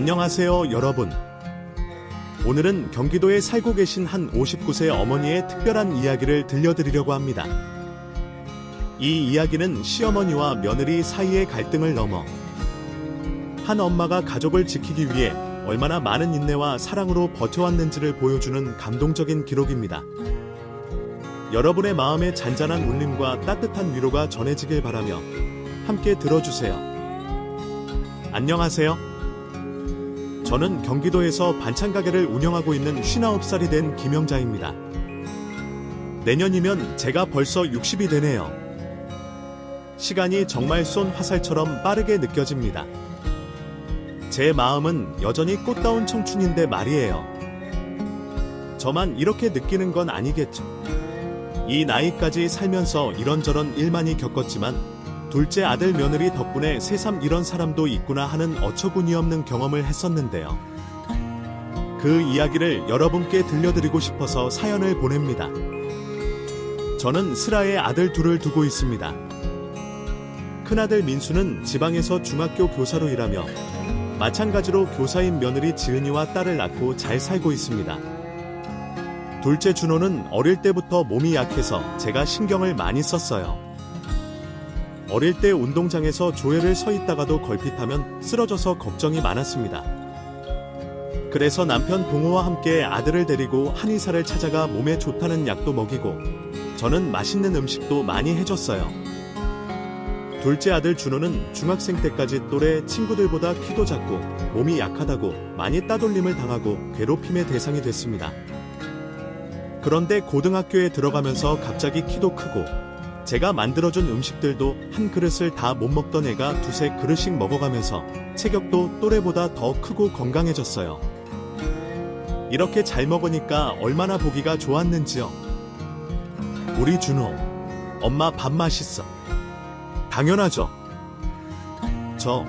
안녕하세요, 여러분. 오늘은 경기도에 살고 계신 한 59세 어머니의 특별한 이야기를 들려드리려고 합니다. 이 이야기는 시어머니와 며느리 사이의 갈등을 넘어 한 엄마가 가족을 지키기 위해 얼마나 많은 인내와 사랑으로 버텨왔는지를 보여주는 감동적인 기록입니다. 여러분의 마음에 잔잔한 울림과 따뜻한 위로가 전해지길 바라며 함께 들어주세요. 안녕하세요. 저는 경기도에서 반찬 가게를 운영하고 있는 59살이 된 김영자입니다. 내년이면 제가 벌써 60이 되네요. 시간이 정말 쏜 화살처럼 빠르게 느껴집니다. 제 마음은 여전히 꽃다운 청춘인데 말이에요. 저만 이렇게 느끼는 건 아니겠죠. 이 나이까지 살면서 이런저런 일만이 겪었지만 둘째 아들 며느리 덕분에 새삼 이런 사람도 있구나 하는 어처구니없는 경험을 했었는데요. 그 이야기를 여러분께 들려드리고 싶어서 사연을 보냅니다. 저는 슬아의 아들 둘을 두고 있습니다. 큰아들 민수는 지방에서 중학교 교사로 일하며 마찬가지로 교사인 며느리 지은이와 딸을 낳고 잘 살고 있습니다. 둘째 준호는 어릴 때부터 몸이 약해서 제가 신경을 많이 썼어요. 어릴 때 운동장에서 조회를 서 있다가도 걸핏하면 쓰러져서 걱정이 많았습니다. 그래서 남편 동호와 함께 아들을 데리고 한의사를 찾아가 몸에 좋다는 약도 먹이고 저는 맛있는 음식도 많이 해줬어요. 둘째 아들 준호는 중학생 때까지 또래 친구들보다 키도 작고 몸이 약하다고 많이 따돌림을 당하고 괴롭힘의 대상이 됐습니다. 그런데 고등학교에 들어가면서 갑자기 키도 크고 제가 만들어준 음식들도 한 그릇을 다 못 먹던 애가 두세 그릇씩 먹어가면서 체격도 또래보다 더 크고 건강해졌어요. 이렇게 잘 먹으니까 얼마나 보기가 좋았는지요. 우리 준호, 엄마 밥 맛있어. 당연하죠. 저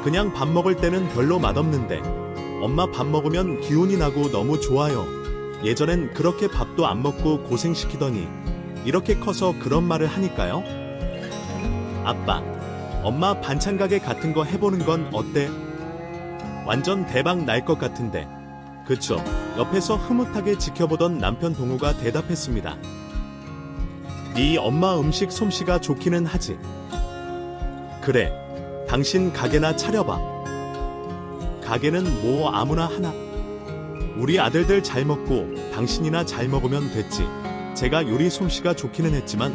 그냥 밥 먹을 때는 별로 맛없는데 엄마 밥 먹으면 기운이 나고 너무 좋아요. 예전엔 그렇게 밥도 안 먹고 고생시키더니 이렇게 커서 그런 말을 하니까요. 아빠, 엄마 반찬 가게 같은 거 해보는 건 어때? 완전 대박 날 것 같은데. 그쵸? 옆에서 흐뭇하게 지켜보던 남편 동우가 대답했습니다. 네 엄마 음식 솜씨가 좋기는 하지. 그래, 당신 가게나 차려봐. 가게는 뭐 아무나 하나. 우리 아들들 잘 먹고 당신이나 잘 먹으면 됐지. 제가 요리 솜씨가 좋기는 했지만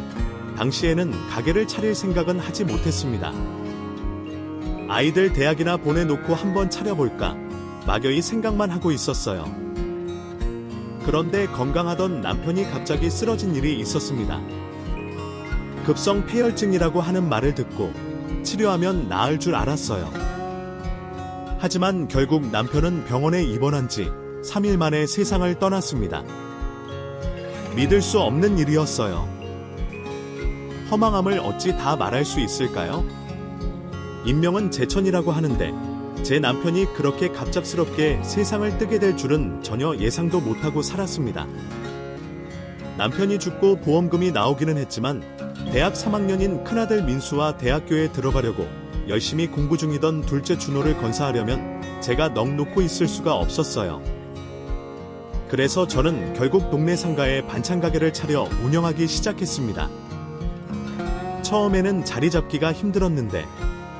당시에는 가게를 차릴 생각은 하지 못했습니다. 아이들 대학이나 보내놓고 한번 차려볼까 막연히 생각만 하고 있었어요. 그런데 건강하던 남편이 갑자기 쓰러진 일이 있었습니다. 급성 폐혈증이라고 하는 말을 듣고 치료하면 나을 줄 알았어요. 하지만 결국 남편은 병원에 입원한 지 3일 만에 세상을 떠났습니다. 믿을 수 없는 일이었어요. 허망함을 어찌 다 말할 수 있을까요? 인명은 제천이라고 하는데 제 남편이 그렇게 갑작스럽게 세상을 뜨게 될 줄은 전혀 예상도 못하고 살았습니다. 남편이 죽고 보험금이 나오기는 했지만 대학 3학년인 큰아들 민수와 대학교에 들어가려고 열심히 공부 중이던 둘째 준호를 건사하려면 제가 넋 놓고 있을 수가 없었어요. 그래서 저는 결국 동네 상가에 반찬 가게를 차려 운영하기 시작했습니다. 처음에는 자리 잡기가 힘들었는데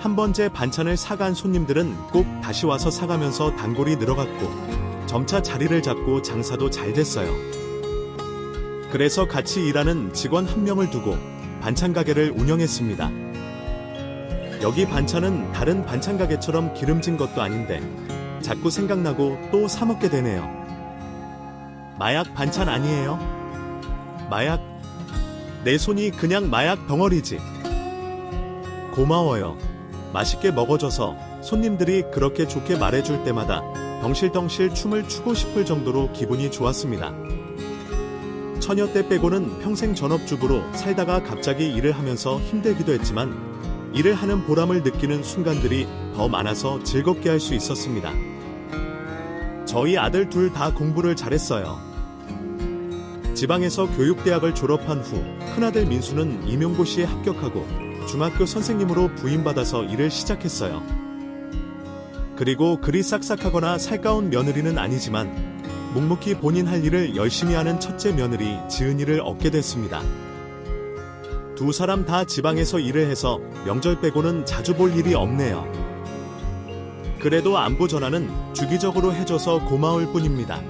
한 번째 반찬을 사간 손님들은 꼭 다시 와서 사가면서 단골이 늘어갔고 점차 자리를 잡고 장사도 잘 됐어요. 그래서 같이 일하는 직원 한 명을 두고 반찬 가게를 운영했습니다. 여기 반찬은 다른 반찬 가게처럼 기름진 것도 아닌데 자꾸 생각나고 또 사 먹게 되네요. 마약 반찬 아니에요? 마약? 내 손이 그냥 마약 덩어리지. 고마워요. 맛있게 먹어줘서 손님들이 그렇게 좋게 말해줄 때마다 덩실덩실 춤을 추고 싶을 정도로 기분이 좋았습니다. 처녀 때 빼고는 평생 전업주부로 살다가 갑자기 일을 하면서 힘들기도 했지만 일을 하는 보람을 느끼는 순간들이 더 많아서 즐겁게 할 수 있었습니다. 저희 아들 둘 다 공부를 잘했어요. 지방에서 교육대학을 졸업한 후 큰아들 민수는 임용고시에 합격하고 중학교 선생님으로 부임받아서 일을 시작했어요. 그리고 그리 싹싹하거나 살가운 며느리는 아니지만 묵묵히 본인 할 일을 열심히 하는 첫째 며느리 지은이를 얻게 됐습니다. 두 사람 다 지방에서 일을 해서 명절 빼고는 자주 볼 일이 없네요. 그래도 안부 전화는 주기적으로 해줘서 고마울 뿐입니다.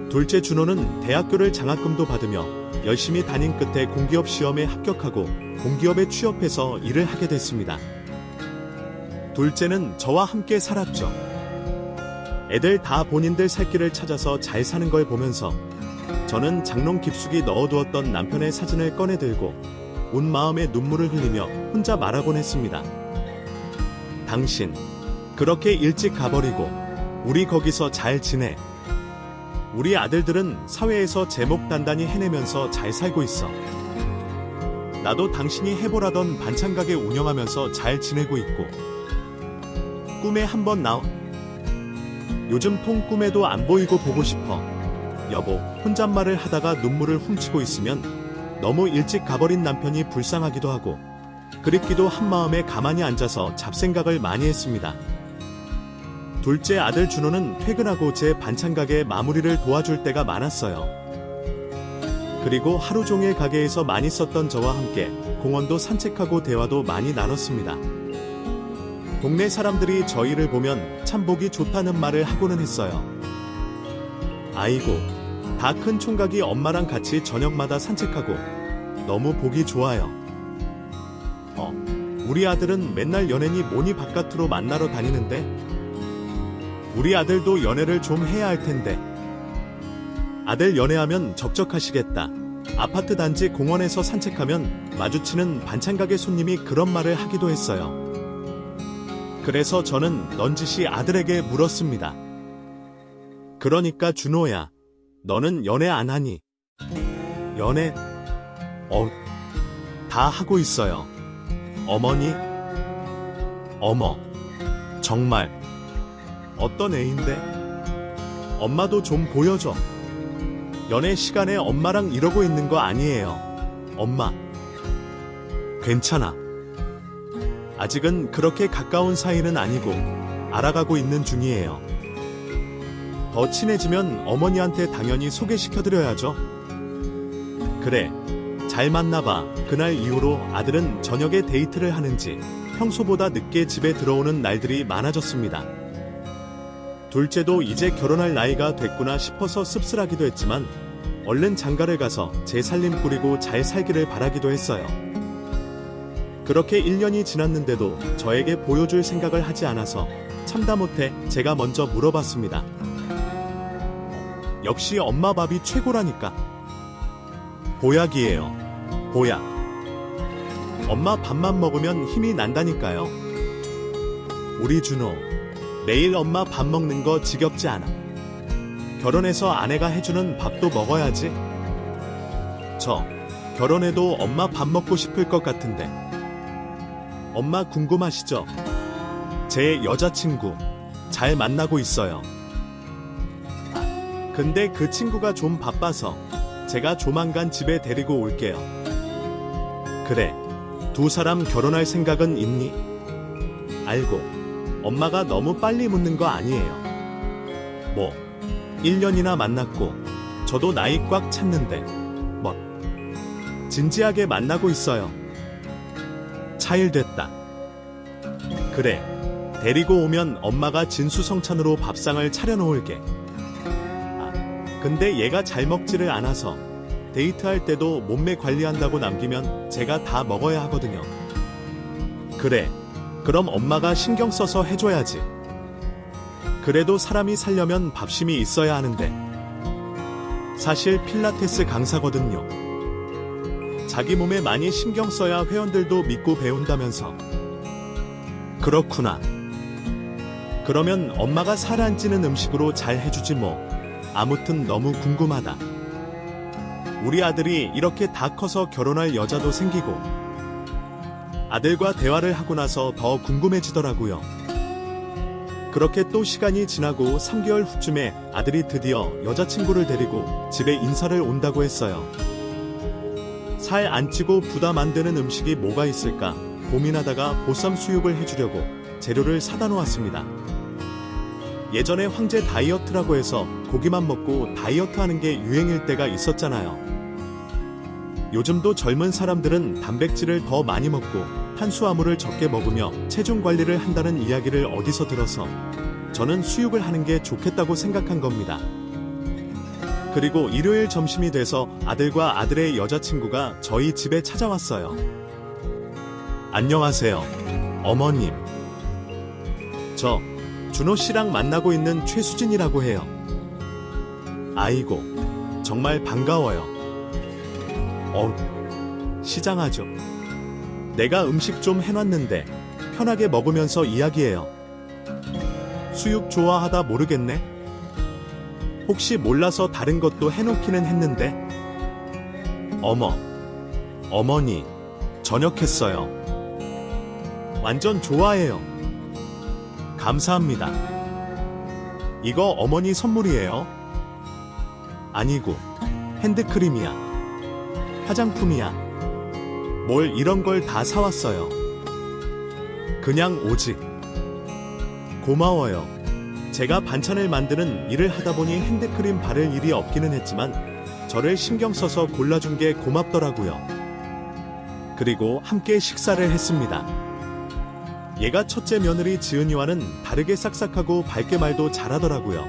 둘째 준호는 대학교를 장학금도 받으며 열심히 다닌 끝에 공기업 시험에 합격하고 공기업에 취업해서 일을 하게 됐습니다. 둘째는 저와 함께 살았죠. 애들 다 본인들 살 길을 찾아서 잘 사는 걸 보면서 저는 장롱 깊숙이 넣어두었던 남편의 사진을 꺼내들고 온 마음에 눈물을 흘리며 혼자 말하곤 했습니다. 당신 그렇게 일찍 가버리고 우리 거기서 잘 지내. 우리 아들들은 사회에서 제목 단단히 해내면서 잘 살고 있어. 나도 당신이 해보라던 반찬가게 운영하면서 잘 지내고 있고 꿈에 한번 나와. 요즘 통 꿈에도 안 보이고 보고 싶어. 여보, 혼잣말을 하다가 눈물을 훔치고 있으면 너무 일찍 가버린 남편이 불쌍하기도 하고 그립기도 한 마음에 가만히 앉아서 잡생각을 많이 했습니다. 둘째 아들 준호는 퇴근하고 제 반찬가게 마무리를 도와줄 때가 많았어요. 그리고 하루 종일 가게에서 많이 썼던 저와 함께 공원도 산책하고 대화도 많이 나눴습니다. 동네 사람들이 저희를 보면 참 보기 좋다는 말을 하고는 했어요. 아이고, 다 큰 총각이 엄마랑 같이 저녁마다 산책하고 너무 보기 좋아요. 우리 아들은 맨날 연예인이 뭐니 바깥으로 만나러 다니는데 우리 아들도 연애를 좀 해야 할 텐데. 아들 연애하면 적적하시겠다. 아파트 단지 공원에서 산책하면 마주치는 반찬가게 손님이 그런 말을 하기도 했어요. 그래서 저는 넌지시 아들에게 물었습니다. 그러니까 준호야, 너는 연애 안 하니? 연애? 다 하고 있어요. 어머니? 어머, 정말 어떤 애인데? 엄마도 좀 보여줘. 연애 시간에 엄마랑 이러고 있는 거 아니에요. 엄마. 괜찮아. 아직은 그렇게 가까운 사이는 아니고 알아가고 있는 중이에요. 더 친해지면 어머니한테 당연히 소개시켜드려야죠. 그래, 잘 만나봐. 그날 이후로 아들은 저녁에 데이트를 하는지 평소보다 늦게 집에 들어오는 날들이 많아졌습니다. 둘째도 이제 결혼할 나이가 됐구나 싶어서 씁쓸하기도 했지만 얼른 장가를 가서 제 살림 꾸리고 잘 살기를 바라기도 했어요. 그렇게 1년이 지났는데도 저에게 보여줄 생각을 하지 않아서 참다 못해 제가 먼저 물어봤습니다. 역시 엄마 밥이 최고라니까. 보약이에요. 보약. 엄마 밥만 먹으면 힘이 난다니까요. 우리 준호, 매일 엄마 밥 먹는 거 지겹지 않아? 결혼해서 아내가 해주는 밥도 먹어야지. 저 결혼해도 엄마 밥 먹고 싶을 것 같은데. 엄마 궁금하시죠? 제 여자친구 잘 만나고 있어요. 근데 그 친구가 좀 바빠서 제가 조만간 집에 데리고 올게요. 그래, 두 사람 결혼할 생각은 있니? 알고, 엄마가 너무 빨리 묻는 거 아니에요. 뭐 1년이나 만났고 저도 나이 꽉 찼는데 뭐 진지하게 만나고 있어요. 차일됐다. 그래, 데리고 오면 엄마가 진수성찬으로 밥상을 차려놓을게. 근데 얘가 잘 먹지를 않아서 데이트할 때도 몸매 관리한다고 남기면 제가 다 먹어야 하거든요. 그래, 그럼 엄마가 신경 써서 해줘야지. 그래도 사람이 살려면 밥심이 있어야 하는데. 사실 필라테스 강사거든요. 자기 몸에 많이 신경 써야 회원들도 믿고 배운다면서. 그렇구나. 그러면 엄마가 살 안 찌는 음식으로 잘 해주지 뭐. 아무튼 너무 궁금하다. 우리 아들이 이렇게 다 커서 결혼할 여자도 생기고 아들과 대화를 하고 나서 더 궁금해지더라고요. 그렇게 또 시간이 지나고 3개월 후쯤에 아들이 드디어 여자친구를 데리고 집에 인사를 온다고 했어요. 살 안 찌고 부담 안 되는 음식이 뭐가 있을까 고민하다가 보쌈 수육을 해주려고 재료를 사다 놓았습니다. 예전에 황제 다이어트라고 해서 고기만 먹고 다이어트 하는 게 유행일 때가 있었잖아요. 요즘도 젊은 사람들은 단백질을 더 많이 먹고 탄수화물을 적게 먹으며 체중 관리를 한다는 이야기를 어디서 들어서 저는 수육을 하는 게 좋겠다고 생각한 겁니다. 그리고 일요일 점심이 돼서 아들과 아들의 여자친구가 저희 집에 찾아왔어요. 안녕하세요, 어머님. 저 준호 씨랑 만나고 있는 최수진이라고 해요. 아이고, 정말 반가워요. 시장하죠. 내가 음식 좀 해놨는데 편하게 먹으면서 이야기해요. 수육 좋아하다 모르겠네? 혹시 몰라서 다른 것도 해놓기는 했는데. 어머니, 저녁했어요. 완전 좋아해요. 감사합니다. 이거 어머니 선물이에요? 아니고, 핸드크림이야. 화장품이야. 뭘 이런 걸 다 사왔어요. 그냥 오직. 고마워요. 제가 반찬을 만드는 일을 하다 보니 핸드크림 바를 일이 없기는 했지만 저를 신경 써서 골라준 게 고맙더라고요. 그리고 함께 식사를 했습니다. 얘가 첫째 며느리 지은이와는 다르게 싹싹하고 밝게 말도 잘하더라고요.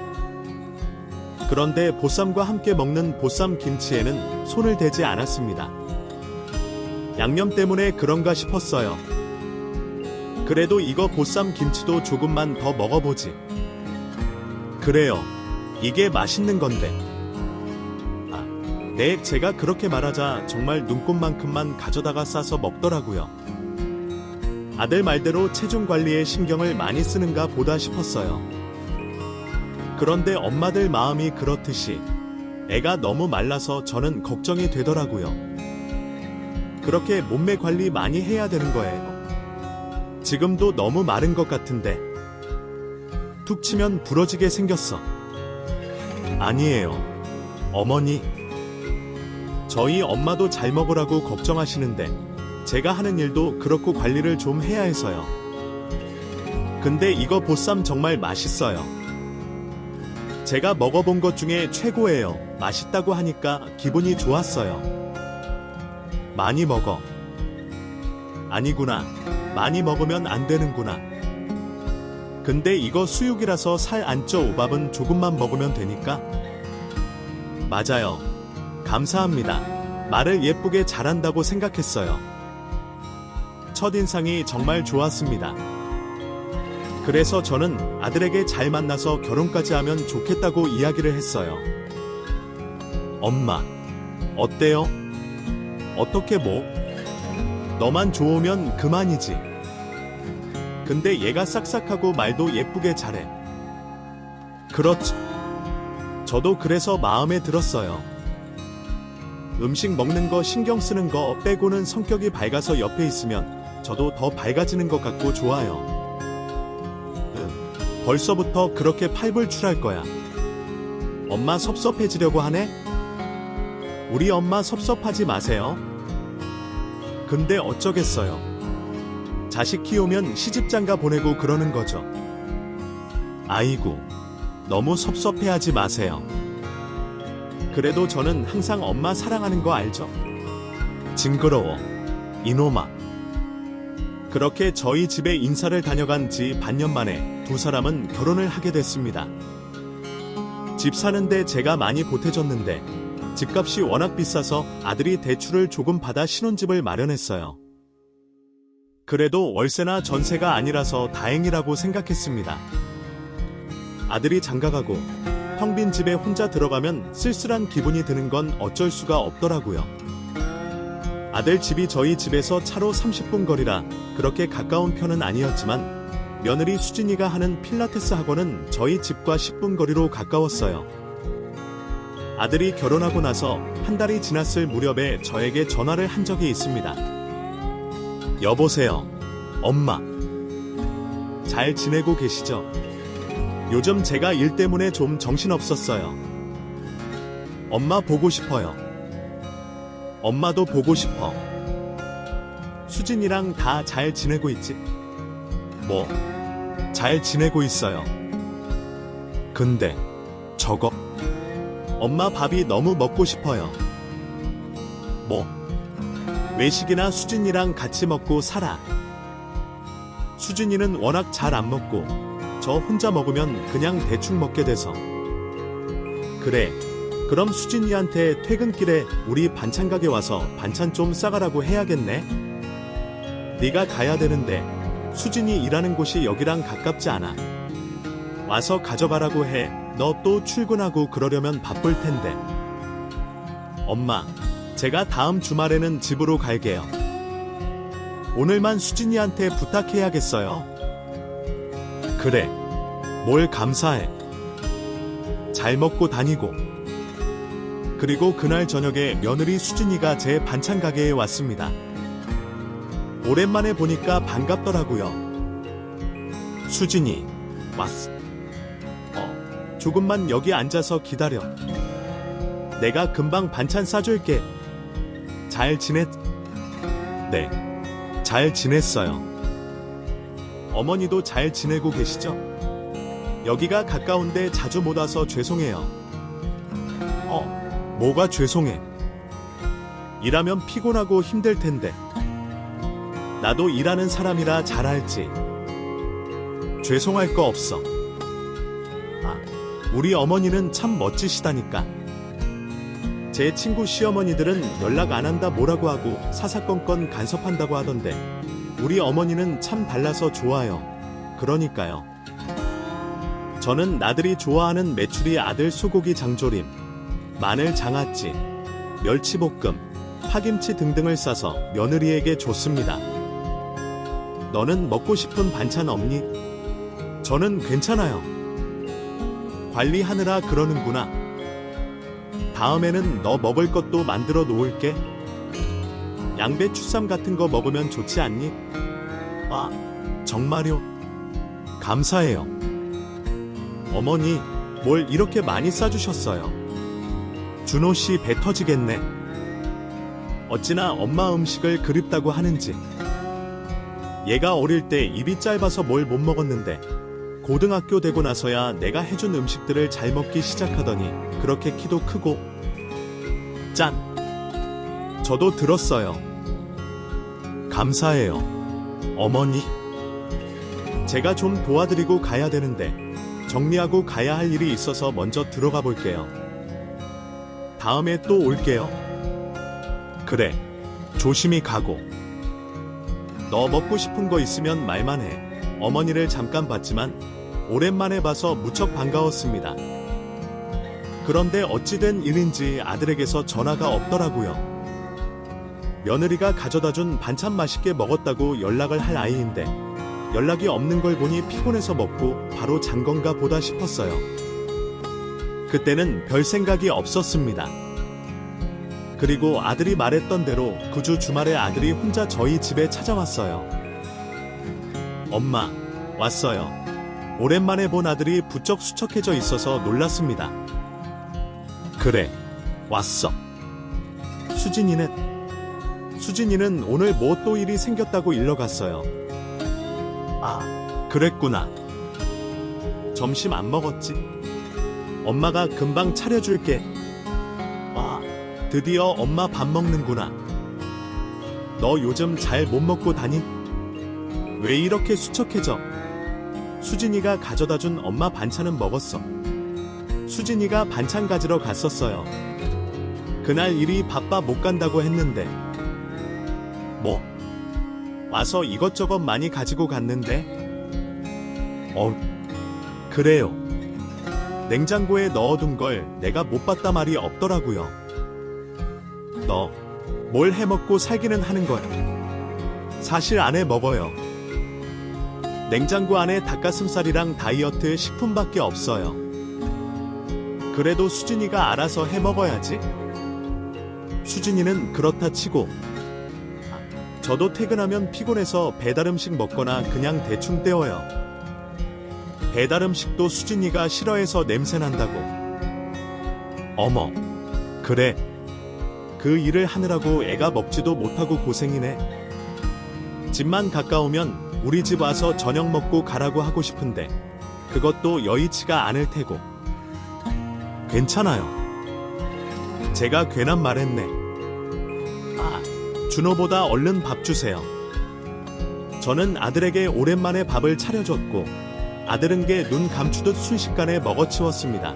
그런데 보쌈과 함께 먹는 보쌈 김치에는 손을 대지 않았습니다. 양념 때문에 그런가 싶었어요. 그래도 이거 보쌈 김치도 조금만 더 먹어보지. 그래요. 이게 맛있는 건데. 네, 제가 그렇게 말하자 정말 눈곱만큼만 가져다가 싸서 먹더라고요. 아들 말대로 체중 관리에 신경을 많이 쓰는가 보다 싶었어요. 그런데 엄마들 마음이 그렇듯이 애가 너무 말라서 저는 걱정이 되더라고요. 그렇게 몸매 관리 많이 해야 되는 거예요. 지금도 너무 마른 것 같은데. 툭 치면 부러지게 생겼어. 아니에요, 어머니. 저희 엄마도 잘 먹으라고 걱정하시는데 제가 하는 일도 그렇고 관리를 좀 해야 해서요. 근데 이거 보쌈 정말 맛있어요. 제가 먹어본 것 중에 최고예요. 맛있다고 하니까 기분이 좋았어요. 많이 먹어. 아니구나. 많이 먹으면 안 되는구나. 근데 이거 수육이라서 살 안 쪄. 오밥은 조금만 먹으면 되니까. 맞아요. 감사합니다. 말을 예쁘게 잘한다고 생각했어요. 첫인상이 정말 좋았습니다. 그래서 저는 아들에게 잘 만나서 결혼까지 하면 좋겠다고 이야기를 했어요. 엄마, 어때요? 어떻게 뭐? 너만 좋으면 그만이지. 근데 얘가 싹싹하고 말도 예쁘게 잘해. 그렇지. 저도 그래서 마음에 들었어요. 음식 먹는 거 신경 쓰는 거 빼고는 성격이 밝아서 옆에 있으면 저도 더 밝아지는 것 같고 좋아요. 벌써부터 그렇게 팔불출할 거야. 엄마 섭섭해지려고 하네? 우리 엄마 섭섭하지 마세요. 근데 어쩌겠어요. 자식 키우면 시집장가 보내고 그러는 거죠. 아이고, 너무 섭섭해하지 마세요. 그래도 저는 항상 엄마 사랑하는 거 알죠? 징그러워, 이놈아. 그렇게 저희 집에 인사를 다녀간 지 반년 만에 두 사람은 결혼을 하게 됐습니다. 집 사는데 제가 많이 보태줬는데 집값이 워낙 비싸서 아들이 대출을 조금 받아 신혼집을 마련했어요. 그래도 월세나 전세가 아니라서 다행이라고 생각했습니다. 아들이 장가가고 텅 빈 집에 혼자 들어가면 쓸쓸한 기분이 드는 건 어쩔 수가 없더라고요. 아들 집이 저희 집에서 차로 30분 거리라 그렇게 가까운 편은 아니었지만 며느리 수진이가 하는 필라테스 학원은 저희 집과 10분 거리로 가까웠어요. 아들이 결혼하고 나서 한 달이 지났을 무렵에 저에게 전화를 한 적이 있습니다. 여보세요, 엄마. 잘 지내고 계시죠? 요즘 제가 일 때문에 좀 정신없었어요. 엄마 보고 싶어요. 엄마도 보고 싶어. 수진이랑 다 잘 지내고 있지? 뭐, 잘 지내고 있어요. 근데 저거 엄마 밥이 너무 먹고 싶어요. 뭐? 외식이나 수진이랑 같이 먹고 살아. 수진이는 워낙 잘 안 먹고 저 혼자 먹으면 그냥 대충 먹게 돼서. 그래, 그럼 수진이한테 퇴근길에 우리 반찬 가게 와서 반찬 좀 싸가라고 해야겠네. 네가 가야 되는데 수진이 일하는 곳이 여기랑 가깝지 않아. 와서 가져가라고 해. 너 또 출근하고 그러려면 바쁠 텐데. 엄마, 제가 다음 주말에는 집으로 갈게요. 오늘만 수진이한테 부탁해야겠어요. 그래, 뭘 감사해. 잘 먹고 다니고. 그리고 그날 저녁에 며느리 수진이가 제 반찬 가게에 왔습니다. 오랜만에 보니까 반갑더라고요. 수진이, 왔어. 조금만 여기 앉아서 기다려. 내가 금방 반찬 싸줄게. 잘 지냈? 네, 잘 지냈어요. 어머니도 잘 지내고 계시죠? 여기가 가까운데 자주 못 와서 죄송해요. 뭐가 죄송해? 일하면 피곤하고 힘들 텐데. 나도 일하는 사람이라 잘 알지. 죄송할 거 없어. 우리 어머니는 참 멋지시다니까. 제 친구 시어머니들은 연락 안 한다 뭐라고 하고 사사건건 간섭한다고 하던데 우리 어머니는 참 달라서 좋아요. 그러니까요. 저는 나들이 좋아하는 메추리 아들 소고기 장조림, 마늘 장아찌, 멸치볶음, 파김치 등등을 싸서 며느리에게 줬습니다. 너는 먹고 싶은 반찬 없니? 저는 괜찮아요. 관리하느라 그러는구나. 다음에는 너 먹을 것도 만들어 놓을게. 양배추쌈 같은 거 먹으면 좋지 않니? 정말요? 감사해요. 어머니, 뭘 이렇게 많이 싸주셨어요. 준호 씨 배 터지겠네. 어찌나 엄마 음식을 그립다고 하는지. 얘가 어릴 때 입이 짧아서 뭘 못 먹었는데 고등학교 되고 나서야 내가 해준 음식들을 잘 먹기 시작하더니 그렇게 키도 크고. 짠! 저도 들었어요. 감사해요. 어머니. 제가 좀 도와드리고 가야 되는데 정리하고 가야 할 일이 있어서 먼저 들어가 볼게요. 다음에 또 올게요. 그래, 조심히 가고. 너 먹고 싶은 거 있으면 말만 해. 어머니를 잠깐 봤지만 오랜만에 봐서 무척 반가웠습니다. 그런데 어찌된 일인지 아들에게서 전화가 없더라고요. 며느리가 가져다준 반찬 맛있게 먹었다고 연락을 할 아이인데 연락이 없는 걸 보니 피곤해서 먹고 바로 잔 건가 보다 싶었어요. 그때는 별 생각이 없었습니다. 그리고 아들이 말했던 대로 그 주 주말에 아들이 혼자 저희 집에 찾아왔어요. 엄마, 왔어요. 오랜만에 본 아들이 부쩍 수척해져 있어서 놀랐습니다. 그래, 왔어. 수진이는 오늘 뭐 또 일이 생겼다고 일러 갔어요. 그랬구나. 점심 안 먹었지? 엄마가 금방 차려줄게. 드디어 엄마 밥 먹는구나. 너 요즘 잘 못 먹고 다니? 왜 이렇게 수척해져? 수진이가 가져다준 엄마 반찬은 먹었어. 수진이가 반찬 가지러 갔었어요. 그날 일이 바빠 못 간다고 했는데. 뭐? 와서 이것저것 많이 가지고 갔는데? 그래요. 냉장고에 넣어둔 걸 내가 못 봤다 말이 없더라고요. 너 뭘 해먹고 살기는 하는 거야. 사실 안 해 먹어요. 냉장고 안에 닭가슴살이랑 다이어트 식품밖에 없어요. 그래도 수진이가 알아서 해 먹어야지. 수진이는 그렇다 치고 저도 퇴근하면 피곤해서 배달음식 먹거나 그냥 대충 때워요. 배달음식도 수진이가 싫어해서 냄새난다고. 어머, 그래. 그 일을 하느라고 애가 먹지도 못하고 고생이네. 집만 가까우면 우리 집 와서 저녁 먹고 가라고 하고 싶은데 그것도 여의치가 않을 테고. 괜찮아요. 제가 괜한 말했네. 아, 준호보다 얼른 밥 주세요. 저는 아들에게 오랜만에 밥을 차려줬고 아들은 게 눈 감추듯 순식간에 먹어치웠습니다.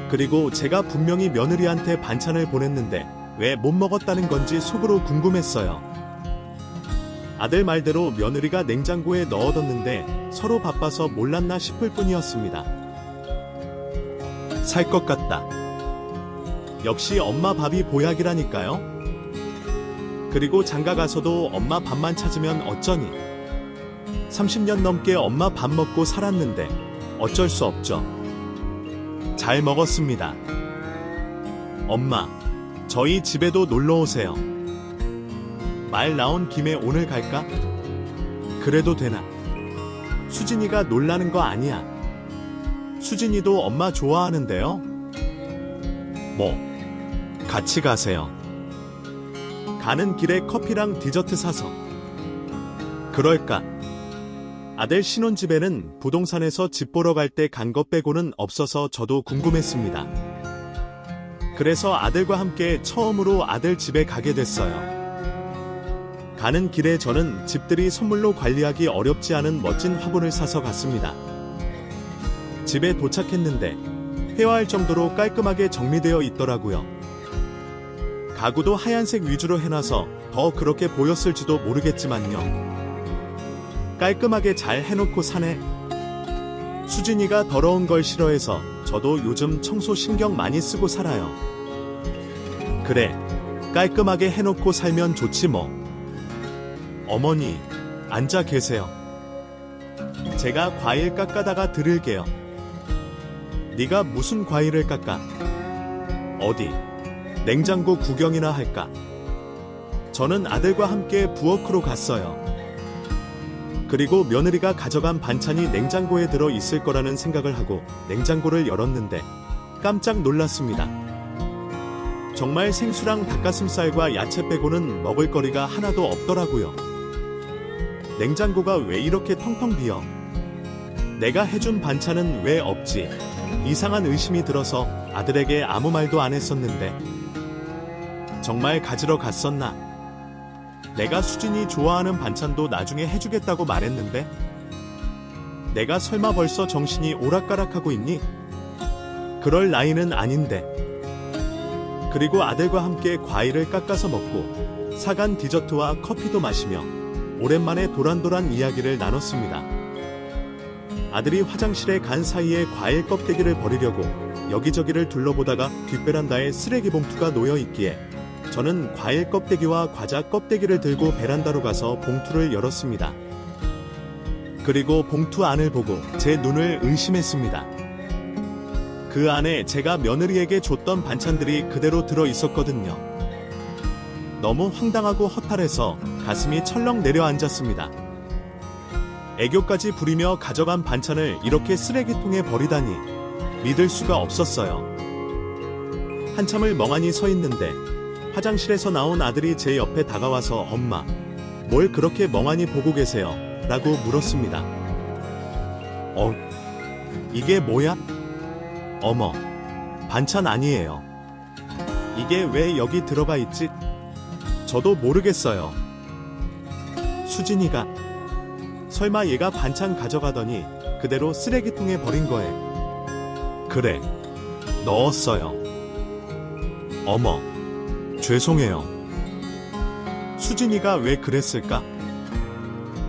그리고 제가 분명히 며느리한테 반찬을 보냈는데 왜 못 먹었다는 건지 속으로 궁금했어요. 아들 말대로 며느리가 냉장고에 넣어뒀는데 서로 바빠서 몰랐나 싶을 뿐이었습니다. 살 것 같다. 역시 엄마 밥이 보약이라니까요. 그리고 장가 가서도 엄마 밥만 찾으면 어쩌니. 30년 넘게 엄마 밥 먹고 살았는데 어쩔 수 없죠. 잘 먹었습니다. 엄마, 저희 집에도 놀러 오세요. 말 나온 김에 오늘 갈까? 그래도 되나? 수진이가 놀라는 거 아니야. 수진이도 엄마 좋아하는데요. 뭐, 같이 가세요. 가는 길에 커피랑 디저트 사서. 그럴까? 아들 신혼집에는 부동산에서 집 보러 갈 때 간 것 빼고는 없어서 저도 궁금했습니다. 그래서 아들과 함께 처음으로 아들 집에 가게 됐어요. 가는 길에 저는 집들이 선물로 관리하기 어렵지 않은 멋진 화분을 사서 갔습니다. 집에 도착했는데 회화할 정도로 깔끔하게 정리되어 있더라고요. 가구도 하얀색 위주로 해놔서 더 그렇게 보였을지도 모르겠지만요. 깔끔하게 잘 해놓고 사네. 수진이가 더러운 걸 싫어해서 저도 요즘 청소 신경 많이 쓰고 살아요. 그래, 깔끔하게 해놓고 살면 좋지 뭐. 어머니, 앉아 계세요. 제가 과일 깎아다가 드릴게요. 네가 무슨 과일을 깎아? 어디, 냉장고 구경이나 할까? 저는 아들과 함께 부엌으로 갔어요. 그리고 며느리가 가져간 반찬이 냉장고에 들어 있을 거라는 생각을 하고 냉장고를 열었는데 깜짝 놀랐습니다. 정말 생수랑 닭가슴살과 야채 빼고는 먹을거리가 하나도 없더라고요. 냉장고가 왜 이렇게 텅텅 비어? 내가 해준 반찬은 왜 없지? 이상한 의심이 들어서 아들에게 아무 말도 안 했었는데 정말 가지러 갔었나? 내가 수진이 좋아하는 반찬도 나중에 해주겠다고 말했는데 내가 설마 벌써 정신이 오락가락하고 있니? 그럴 나이는 아닌데. 그리고 아들과 함께 과일을 깎아서 먹고 사간 디저트와 커피도 마시며 오랜만에 도란도란 이야기를 나눴습니다. 아들이 화장실에 간 사이에 과일 껍데기를 버리려고 여기저기를 둘러보다가 뒷베란다에 쓰레기 봉투가 놓여 있기에 저는 과일 껍데기와 과자 껍데기를 들고 베란다로 가서 봉투를 열었습니다. 그리고 봉투 안을 보고 제 눈을 의심했습니다. 그 안에 제가 며느리에게 줬던 반찬들이 그대로 들어 있었거든요. 너무 황당하고 허탈해서 가슴이 철렁 내려앉았습니다. 애교까지 부리며 가져간 반찬을 이렇게 쓰레기통에 버리다니 믿을 수가 없었어요. 한참을 멍하니 서 있는데 화장실에서 나온 아들이 제 옆에 다가와서 엄마, 뭘 그렇게 멍하니 보고 계세요? 라고 물었습니다. 이게 뭐야? 어머, 반찬 아니에요. 이게 왜 여기 들어가 있지? 저도 모르겠어요. 수진이가 설마 얘가 반찬 가져가더니 그대로 쓰레기통에 버린 거에. 그래, 넣었어요. 어머, 죄송해요. 수진이가 왜 그랬을까?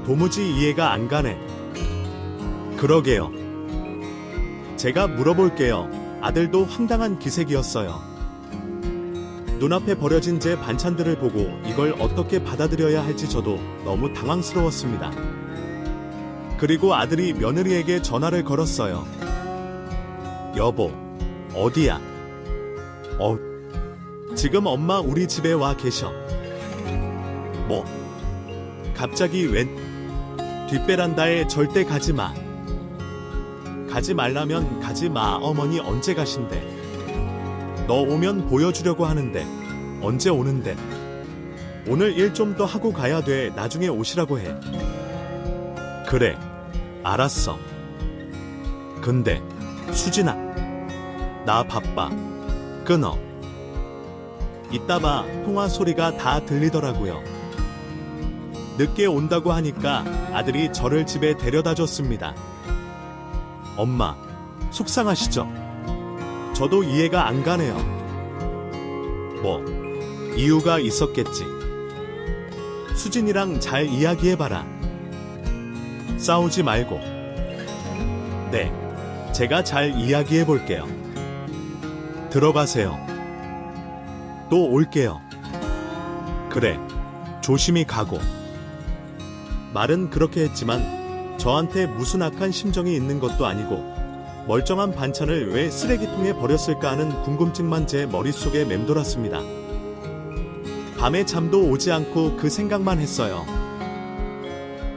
도무지 이해가 안 가네. 그러게요. 제가 물어볼게요. 아들도 황당한 기색이었어요. 눈앞에 버려진 제 반찬들을 보고 이걸 어떻게 받아들여야 할지 저도 너무 당황스러웠습니다. 그리고 아들이 며느리에게 전화를 걸었어요. 여보, 어디야? 지금 엄마 우리 집에 와 계셔. 뭐? 갑자기 웬? 뒷베란다에 절대 가지 마. 가지 말라면 가지 마. 어머니 언제 가신대? 너 오면 보여주려고 하는데 언제 오는데? 오늘 일 좀 더 하고 가야 돼. 나중에 오시라고 해. 그래, 알았어. 근데, 수진아, 나 바빠. 끊어. 이따 봐, 통화 소리가 다 들리더라고요. 늦게 온다고 하니까 아들이 저를 집에 데려다 줬습니다. 엄마, 속상하시죠? 저도 이해가 안 가네요. 뭐, 이유가 있었겠지. 수진이랑 잘 이야기해봐라. 싸우지 말고. 네, 제가 잘 이야기해볼게요. 들어가세요. 또 올게요. 그래, 조심히 가고. 말은 그렇게 했지만 저한테 무슨 악한 심정이 있는 것도 아니고 멀쩡한 반찬을 왜 쓰레기통에 버렸을까 하는 궁금증만 제 머릿속에 맴돌았습니다. 밤에 잠도 오지 않고 그 생각만 했어요.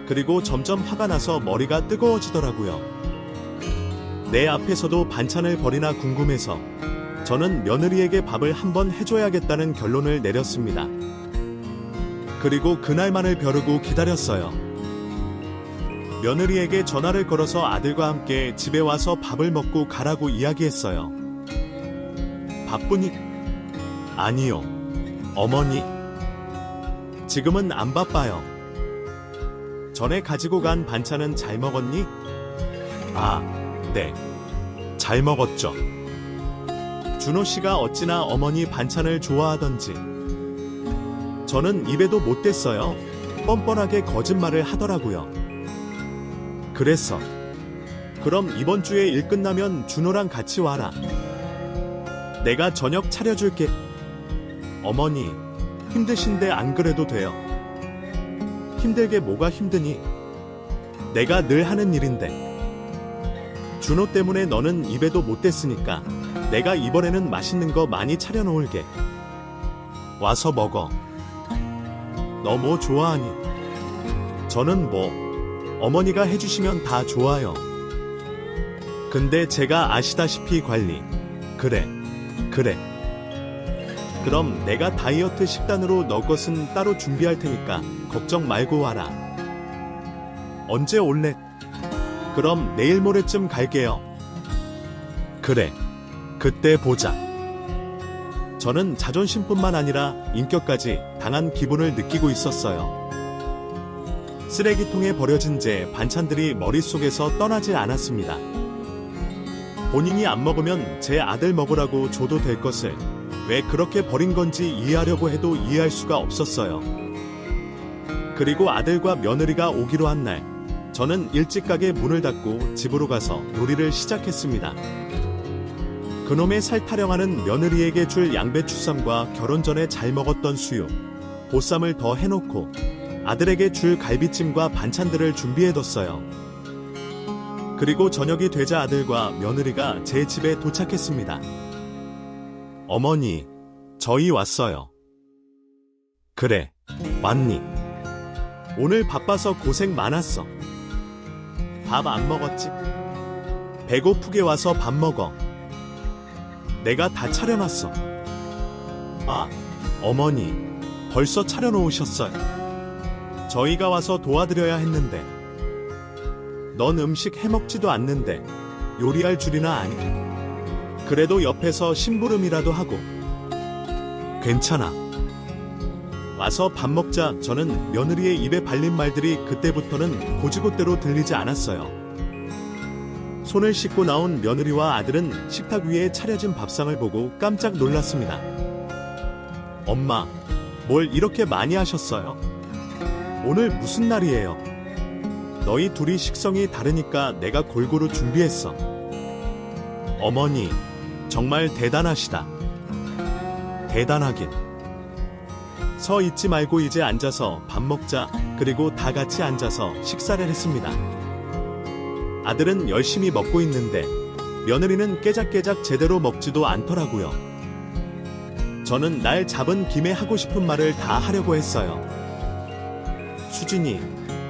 그리고 점점 화가 나서 머리가 뜨거워지더라고요. 내 앞에서도 반찬을 버리나 궁금해서 저는 며느리에게 밥을 한번 해줘야겠다는 결론을 내렸습니다. 그리고 그날만을 벼르고 기다렸어요. 며느리에게 전화를 걸어서 아들과 함께 집에 와서 밥을 먹고 가라고 이야기했어요. 바쁘니? 아니요, 어머니. 지금은 안 바빠요. 전에 가지고 간 반찬은 잘 먹었니? 아, 네. 잘 먹었죠. 준호 씨가 어찌나 어머니 반찬을 좋아하던지. 저는 입에도 못 댔어요. 뻔뻔하게 거짓말을 하더라고요. 그래서 그럼 이번 주에 일 끝나면 준호랑 같이 와라. 내가 저녁 차려줄게. 어머니, 힘드신데 안 그래도 돼요. 힘들게 뭐가 힘드니? 내가 늘 하는 일인데. 준호 때문에 너는 입에도 못 댔으니까 내가 이번에는 맛있는 거 많이 차려놓을게. 와서 먹어. 너 뭐 좋아하니? 저는 뭐 어머니가 해주시면 다 좋아요. 근데 제가 아시다시피 관리. 그래. 그럼 내가 다이어트 식단으로 너 것은 따로 준비할 테니까 걱정 말고 와라. 언제 올래? 그럼 내일 모레쯤 갈게요. 그래. 그때 보자. 저는 자존심뿐만 아니라 인격까지 당한 기분을 느끼고 있었어요. 쓰레기통에 버려진 제 반찬들이 머릿속에서 떠나지 않았습니다. 본인이 안 먹으면 제 아들 먹으라고 줘도 될 것을 왜 그렇게 버린 건지 이해하려고 해도 이해할 수가 없었어요. 그리고 아들과 며느리가 오기로 한 날, 저는 일찍 가게 문을 닫고 집으로 가서 요리를 시작했습니다. 그놈의 살 타령하는 며느리에게 줄 양배추쌈과 결혼 전에 잘 먹었던 수육, 보쌈을 더 해놓고 아들에게 줄 갈비찜과 반찬들을 준비해뒀어요. 그리고 저녁이 되자 아들과 며느리가 제 집에 도착했습니다. 어머니, 저희 왔어요. 그래, 왔니? 오늘 바빠서 고생 많았어. 밥 안 먹었지? 배고프게 와서 밥 먹어. 내가 다 차려놨어. 아, 어머니, 벌써 차려놓으셨어요. 저희가 와서 도와드려야 했는데. 넌 음식 해먹지도 않는데 요리할 줄이나 아니? 그래도 옆에서 심부름이라도 하고. 괜찮아. 와서 밥 먹자. 저는 며느리의 입에 발린 말들이 그때부터는 고지곳대로 들리지 않았어요. 손을 씻고 나온 며느리와 아들은 식탁 위에 차려진 밥상을 보고 깜짝 놀랐습니다. 엄마, 뭘 이렇게 많이 하셨어요? 오늘 무슨 날이에요? 너희 둘이 식성이 다르니까 내가 골고루 준비했어. 어머니, 정말 대단하시다. 대단하긴. 서 있지 말고 이제 앉아서 밥 먹자. 그리고 다 같이 앉아서 식사를 했습니다. 아들은 열심히 먹고 있는데 며느리는 깨작깨작 제대로 먹지도 않더라고요. 저는 날 잡은 김에 하고 싶은 말을 다 하려고 했어요. 수진이,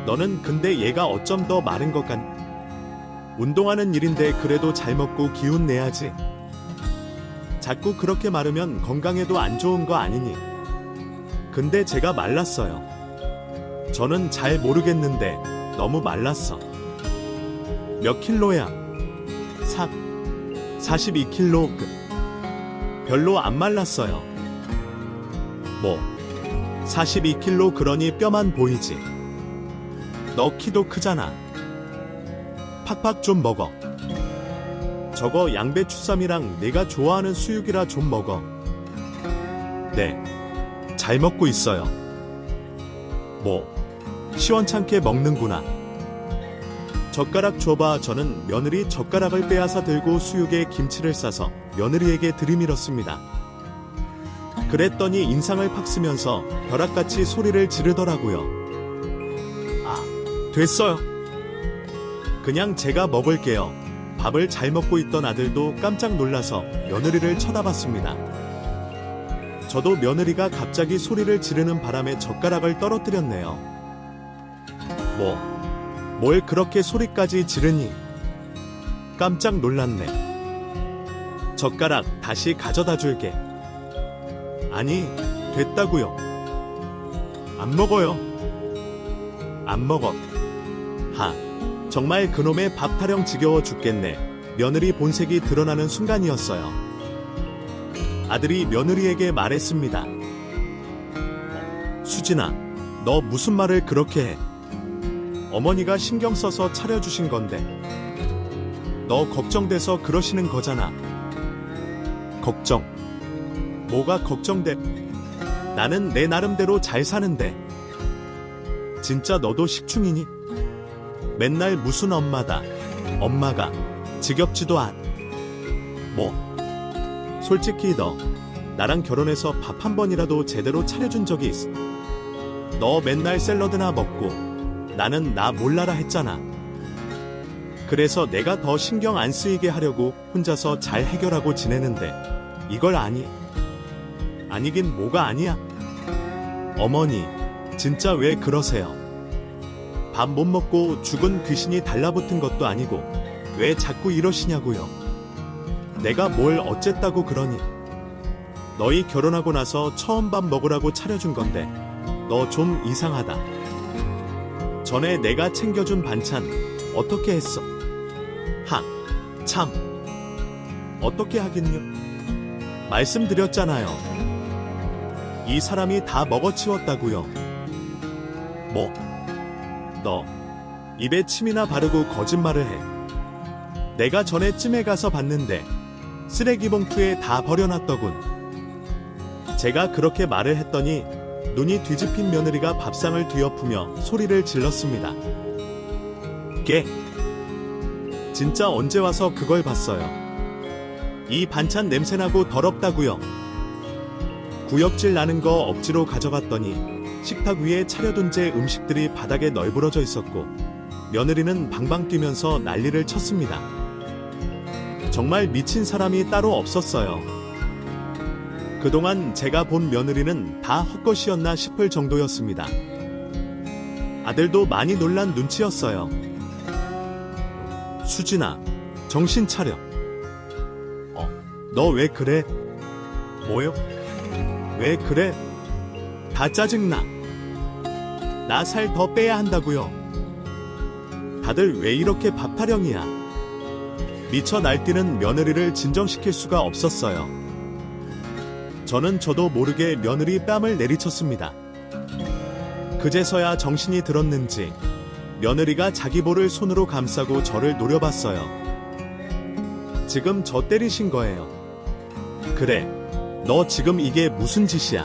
너는 근데 얘가 어쩜 더 마른 것 같니? 운동하는 일인데 그래도 잘 먹고 기운 내야지. 자꾸 그렇게 마르면 건강에도 안 좋은 거 아니니? 근데 제가 말랐어요. 저는 잘 모르겠는데 너무 말랐어. 몇 킬로야? 42킬로. 별로 안 말랐어요. 뭐 42킬로 그러니 뼈만 보이지. 너 키도 크잖아. 팍팍 좀 먹어. 저거 양배추쌈이랑 내가 좋아하는 수육이라 좀 먹어. 네, 잘 먹고 있어요. 뭐 시원찮게 먹는구나. 젓가락 줘봐. 저는 며느리 젓가락을 빼앗아 들고 수육에 김치를 싸서 며느리에게 들이밀었습니다. 그랬더니 인상을 팍 쓰면서 벼락같이 소리를 지르더라고요. 아, 됐어요. 그냥 제가 먹을게요. 밥을 잘 먹고 있던 아들도 깜짝 놀라서 며느리를 쳐다봤습니다. 저도 며느리가 갑자기 소리를 지르는 바람에 젓가락을 떨어뜨렸네요. 뭘 그렇게 소리까지 지르니? 깜짝 놀랐네. 젓가락 다시 가져다 줄게. 아니, 됐다고요. 안 먹어요. 안 먹어. 정말 그놈의 밥 타령 지겨워 죽겠네. 며느리 본색이 드러나는 순간이었어요. 아들이 며느리에게 말했습니다. 수진아, 너 무슨 말을 그렇게 해? 어머니가 신경 써서 차려주신 건데. 너 걱정돼서 그러시는 거잖아. 걱정? 뭐가 걱정돼? 나는 내 나름대로 잘 사는데. 진짜 너도 식충이니? 맨날 무슨 엄마다. 엄마가 지겹지도 않. 솔직히 너 나랑 결혼해서 밥 한 번이라도 제대로 차려준 적이 있어? 너 맨날 샐러드나 먹고 나는 나 몰라라 했잖아. 그래서 내가 더 신경 안 쓰이게 하려고 혼자서 잘 해결하고 지내는데 이걸 아니긴 뭐가 아니야. 어머니, 진짜 왜 그러세요? 밥 못 먹고 죽은 귀신이 달라붙은 것도 아니고 왜 자꾸 이러시냐고요. 내가 뭘 어쨌다고 그러니. 너희 결혼하고 나서 처음 밥 먹으라고 차려준 건데 너 좀 이상하다. 전에 내가 챙겨준 반찬 어떻게 했어? 참. 어떻게 하긴요? 말씀드렸잖아요. 이 사람이 다 먹어치웠다고요. 너 입에 침이나 바르고 거짓말을 해. 내가 전에 찜에 가서 봤는데 쓰레기 봉투에 다 버려놨더군. 제가 그렇게 말을 했더니 눈이 뒤집힌 며느리가 밥상을 뒤엎으며 소리를 질렀습니다. 진짜 언제 와서 그걸 봤어요? 이 반찬 냄새나고 더럽다고요. 구역질 나는 거 억지로 가져갔더니 식탁 위에 차려둔 제 음식들이 바닥에 널브러져 있었고 며느리는 방방 뛰면서 난리를 쳤습니다. 정말 미친 사람이 따로 없었어요. 그동안 제가 본 며느리는 다 헛것이었나 싶을 정도였습니다. 아들도 많이 놀란 눈치였어요. 수진아, 정신 차려. 너 왜 그래? 뭐요? 왜 그래? 다 짜증나. 나 살 더 빼야 한다고요. 다들 왜 이렇게 밥 타령이야? 미쳐 날뛰는 며느리를 진정시킬 수가 없었어요. 저도 모르게 며느리 뺨을 내리쳤습니다. 그제서야 정신이 들었는지 며느리가 자기 볼을 손으로 감싸고 저를 노려봤어요. 지금 저 때리신 거예요. 그래, 너 지금 이게 무슨 짓이야?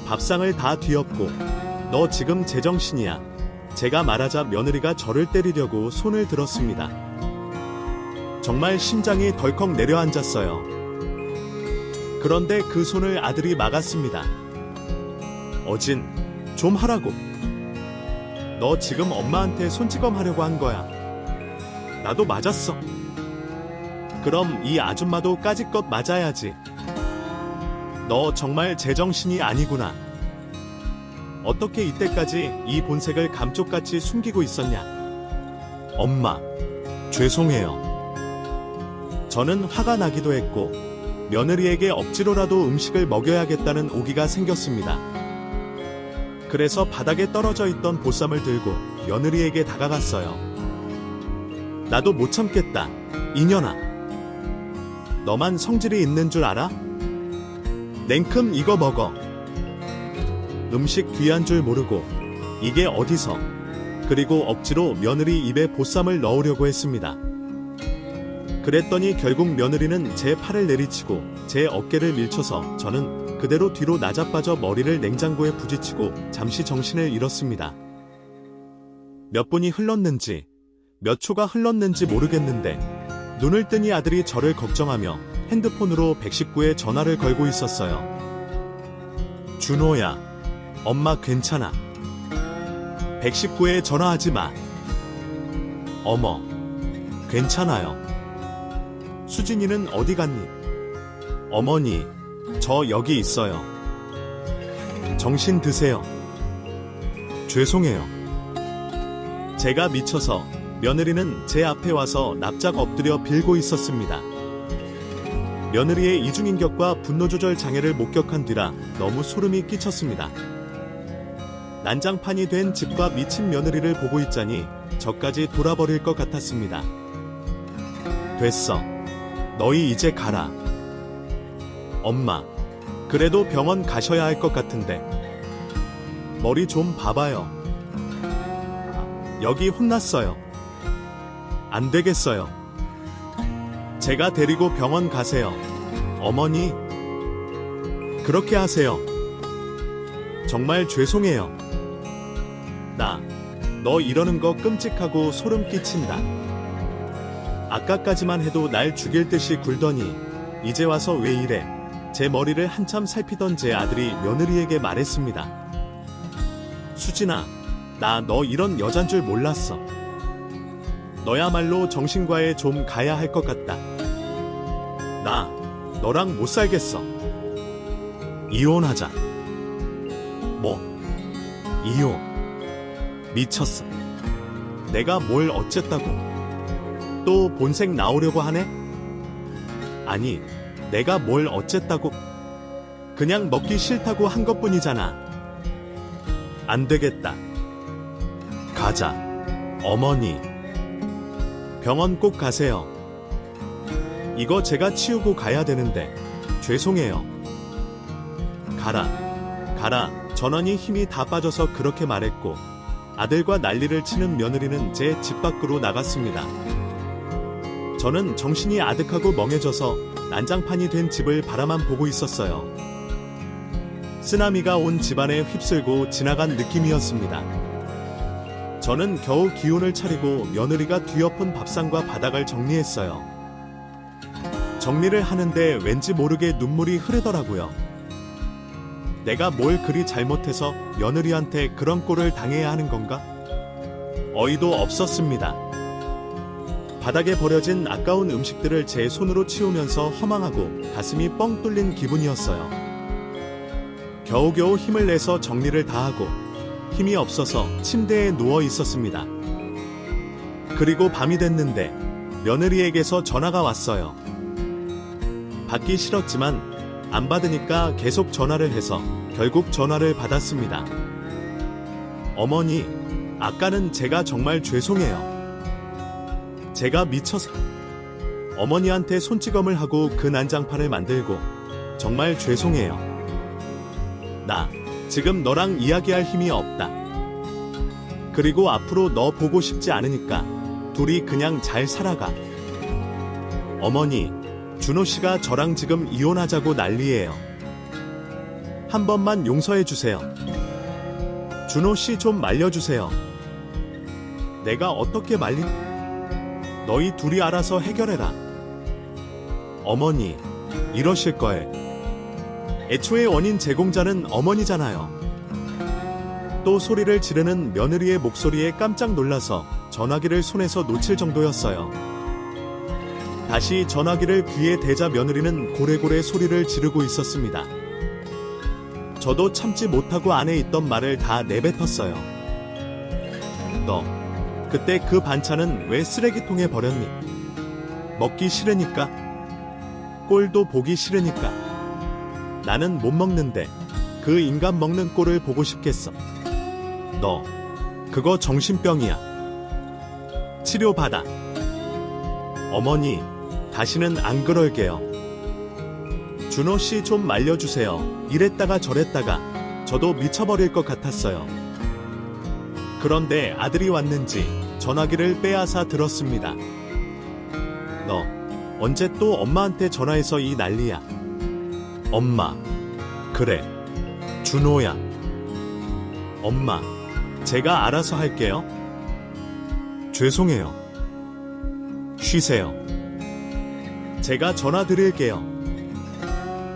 밥상을 다 뒤엎고 너 지금 제정신이야. 제가 말하자 며느리가 저를 때리려고 손을 들었습니다. 정말 심장이 덜컥 내려앉았어요. 그런데 그 손을 아들이 막았습니다. 어진, 좀 하라고. 너 지금 엄마한테 손찌검 하려고 한 거야. 나도 맞았어. 그럼 이 아줌마도 까짓것 맞아야지. 너 정말 제정신이 아니구나. 어떻게 이때까지 이 본색을 감쪽같이 숨기고 있었냐? 엄마, 죄송해요. 저는 화가 나기도 했고 며느리에게 억지로라도 음식을 먹여야겠다는 오기가 생겼습니다. 그래서 바닥에 떨어져 있던 보쌈을 들고 며느리에게 다가갔어요. 나도 못 참겠다, 이년아. 너만 성질이 있는 줄 알아? 냉큼 이거 먹어. 음식 귀한 줄 모르고 이게 어디서. 그리고 억지로 며느리 입에 보쌈을 넣으려고 했습니다. 그랬더니 결국 며느리는 제 팔을 내리치고 제 어깨를 밀쳐서 저는 그대로 뒤로 나자빠져 머리를 냉장고에 부딪히고 잠시 정신을 잃었습니다. 몇 분이 흘렀는지 몇 초가 흘렀는지 모르겠는데 눈을 뜨니 아들이 저를 걱정하며 핸드폰으로 119에 전화를 걸고 있었어요. 준호야, 엄마 괜찮아. 119에 전화하지 마. 어머, 괜찮아요. 수진이는 어디 갔니? 어머니, 저 여기 있어요. 정신 드세요. 죄송해요. 제가 미쳐서 며느리는 제 앞에 와서 납작 엎드려 빌고 있었습니다. 며느리의 이중인격과 분노조절 장애를 목격한 뒤라 너무 소름이 끼쳤습니다. 난장판이 된 집과 미친 며느리를 보고 있자니 저까지 돌아버릴 것 같았습니다. 됐어. 너희 이제 가라. 엄마, 그래도 병원 가셔야 할 것 같은데. 머리 좀 봐봐요. 여기 혼났어요. 안 되겠어요. 제가 데리고 병원 가세요. 어머니, 그렇게 하세요. 정말 죄송해요. 너 이러는 거 끔찍하고 소름 끼친다. 아까까지만 해도 날 죽일 듯이 굴더니 이제 와서 왜 이래? 제 머리를 한참 살피던 제 아들이 며느리에게 말했습니다. 수진아, 나 너 이런 여잔 줄 몰랐어. 너야말로 정신과에 좀 가야 할 것 같다. 나 너랑 못 살겠어. 이혼하자. 뭐? 이혼? 미쳤어. 내가 뭘 어쨌다고. 또 본색 나오려고 하네? 아니, 내가 뭘 어쨌다고. 그냥 먹기 싫다고 한 것뿐이잖아. 안 되겠다. 가자. 어머니. 병원 꼭 가세요. 이거 제가 치우고 가야 되는데. 죄송해요. 가라. 전원이 힘이 다 빠져서 그렇게 말했고 아들과 난리를 치는 며느리는 제 집 밖으로 나갔습니다. 저는 정신이 아득하고 멍해져서 난장판이 된 집을 바라만 보고 있었어요. 쓰나미가 온 집안에 휩쓸고 지나간 느낌이었습니다. 저는 겨우 기운을 차리고 며느리가 뒤엎은 밥상과 바닥을 정리했어요. 정리를 하는데 왠지 모르게 눈물이 흐르더라고요. 내가 뭘 그리 잘못해서 며느리한테 그런 꼴을 당해야 하는 건가? 어이도 없었습니다. 바닥에 버려진 아까운 음식들을 제 손으로 치우면서 허망하고 가슴이 뻥 뚫린 기분이었어요. 겨우겨우 힘을 내서 정리를 다하고 힘이 없어서 침대에 누워 있었습니다. 그리고 밤이 됐는데 며느리에게서 전화가 왔어요. 받기 싫었지만 안 받으니까 계속 전화를 해서 결국 전화를 받았습니다. 어머니, 아까는 제가 정말 죄송해요. 제가 미쳐서 어머니한테 손찌검을 하고 그 난장판을 만들고 정말 죄송해요. 나 지금 너랑 이야기할 힘이 없다. 그리고 앞으로 너 보고 싶지 않으니까 둘이 그냥 잘 살아가. 어머니, 준호 씨가 저랑 지금 이혼하자고 난리예요. 한 번만 용서해주세요. 준호 씨 좀 말려주세요. 내가 어떻게 너희 둘이 알아서 해결해라. 어머니, 이러실 거예요. 애초에 원인 제공자는 어머니잖아요. 또 소리를 지르는 며느리의 목소리에 깜짝 놀라서 전화기를 손에서 놓칠 정도였어요. 다시 전화기를 귀에 대자 며느리는 고래고래 소리를 지르고 있었습니다. 저도 참지 못하고 안에 있던 말을 다 내뱉었어요. 너, 그때 그 반찬은 왜 쓰레기통에 버렸니? 먹기 싫으니까? 꼴도 보기 싫으니까? 나는 못 먹는데 그 인간 먹는 꼴을 보고 싶겠어. 너, 그거 정신병이야. 치료받아. 어머니, 다시는 안 그럴게요. 준호 씨 좀 말려주세요. 이랬다가 저랬다가 저도 미쳐버릴 것 같았어요. 그런데 아들이 왔는지 전화기를 빼앗아 들었습니다. 너 언제 또 엄마한테 전화해서 이 난리야. 엄마, 그래, 준호야. 엄마, 제가 알아서 할게요. 죄송해요. 쉬세요. 제가 전화 드릴게요.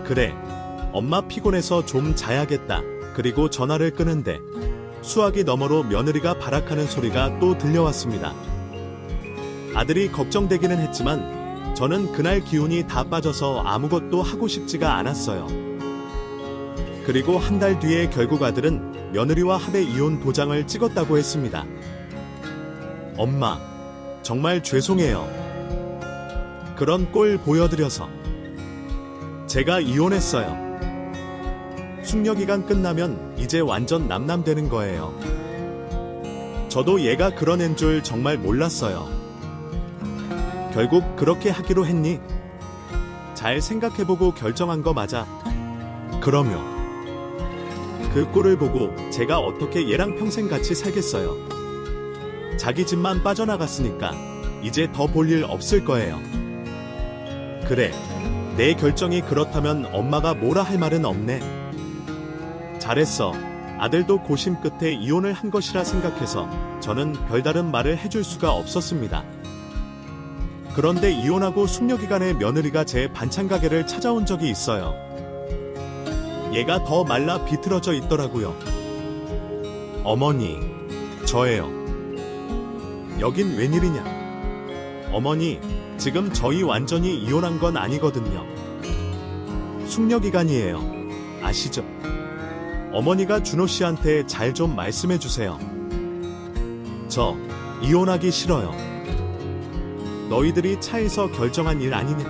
그래, 엄마 피곤해서 좀 자야겠다. 그리고 전화를 끄는데 수화기 너머로 며느리가 발악하는 소리가 또 들려왔습니다. 아들이 걱정되기는 했지만 저는 그날 기운이 다 빠져서 아무것도 하고 싶지가 않았어요. 그리고 한 달 뒤에 결국 아들은 며느리와 합의 이혼 도장을 찍었다고 했습니다. 엄마, 정말 죄송해요. 그런 꼴 보여드려서. 제가 이혼했어요. 숙려기간 끝나면 이제 완전 남남되는 거예요. 저도 얘가 그런 앤 줄 정말 몰랐어요. 결국 그렇게 하기로 했니? 잘 생각해보고 결정한 거 맞아. 그러며 그 꼴을 보고 제가 어떻게 얘랑 평생 같이 살겠어요. 자기 집만 빠져나갔으니까 이제 더 볼 일 없을 거예요. 그래, 내 결정이 그렇다면 엄마가 뭐라 할 말은 없네. 잘했어. 아들도 고심 끝에 이혼을 한 것이라 생각해서 저는 별다른 말을 해줄 수가 없었습니다. 그런데 이혼하고 숙려기간에 며느리가 제 반찬 가게를 찾아온 적이 있어요. 얘가 더 말라 비틀어져 있더라고요. 어머니, 저예요. 여긴 웬일이냐? 어머니, 지금 저희 완전히 이혼한 건 아니거든요. 숙려기간이에요. 아시죠? 어머니가 준호 씨한테 잘 좀 말씀해 주세요. 저 이혼하기 싫어요. 너희들이 차에서 결정한 일 아니냐?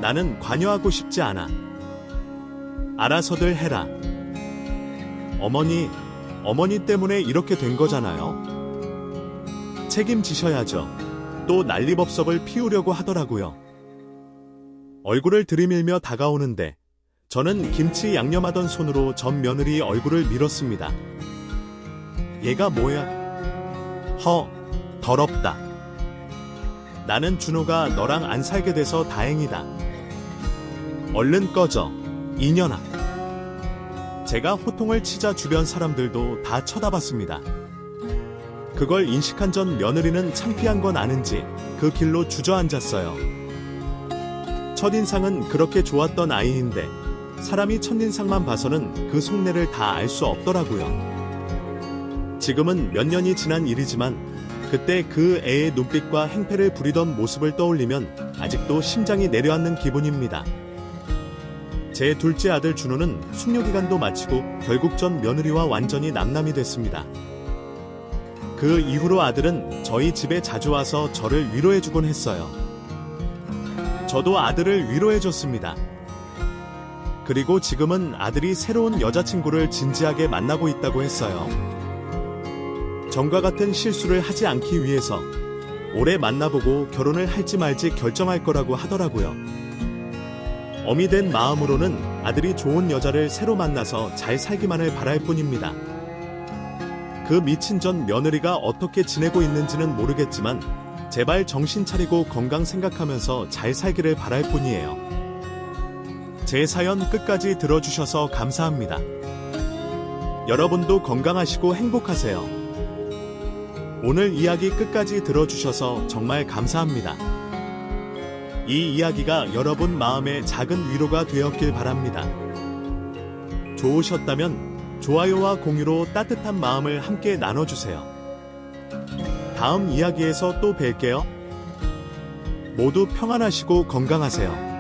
나는 관여하고 싶지 않아. 알아서들 해라. 어머니 때문에 이렇게 된 거잖아요. 책임지셔야죠. 또 난리법석을 피우려고 하더라고요. 얼굴을 들이밀며 다가오는데 저는 김치 양념하던 손으로 전 며느리 얼굴을 밀었습니다. 얘가 뭐야? 더럽다. 나는 준호가 너랑 안 살게 돼서 다행이다. 얼른 꺼져, 이년아. 제가 호통을 치자 주변 사람들도 다 쳐다봤습니다. 그걸 인식한 전 며느리는 창피한 건 아는지 그 길로 주저앉았어요. 첫인상은 그렇게 좋았던 아이인데 사람이 첫인상만 봐서는 그 속내를 다 알 수 없더라고요. 지금은 몇 년이 지난 일이지만 그때 그 애의 눈빛과 행패를 부리던 모습을 떠올리면 아직도 심장이 내려앉는 기분입니다. 제 둘째 아들 준호는 숙려기간도 마치고 결국 전 며느리와 완전히 남남이 됐습니다. 그 이후로 아들은 저희 집에 자주 와서 저를 위로해주곤 했어요. 저도 아들을 위로해줬습니다. 그리고 지금은 아들이 새로운 여자친구를 진지하게 만나고 있다고 했어요. 전과 같은 실수를 하지 않기 위해서 오래 만나보고 결혼을 할지 말지 결정할 거라고 하더라고요. 어미 된 마음으로는 아들이 좋은 여자를 새로 만나서 잘 살기만을 바랄 뿐입니다. 그 미친 전 며느리가 어떻게 지내고 있는지는 모르겠지만 제발 정신 차리고 건강 생각하면서 잘 살기를 바랄 뿐이에요. 제 사연 끝까지 들어주셔서 감사합니다. 여러분도 건강하시고 행복하세요. 오늘 이야기 끝까지 들어주셔서 정말 감사합니다. 이 이야기가 여러분 마음에 작은 위로가 되었길 바랍니다. 좋으셨다면 좋아요와 공유로 따뜻한 마음을 함께 나눠주세요. 다음 이야기에서 또 뵐게요. 모두 평안하시고 건강하세요.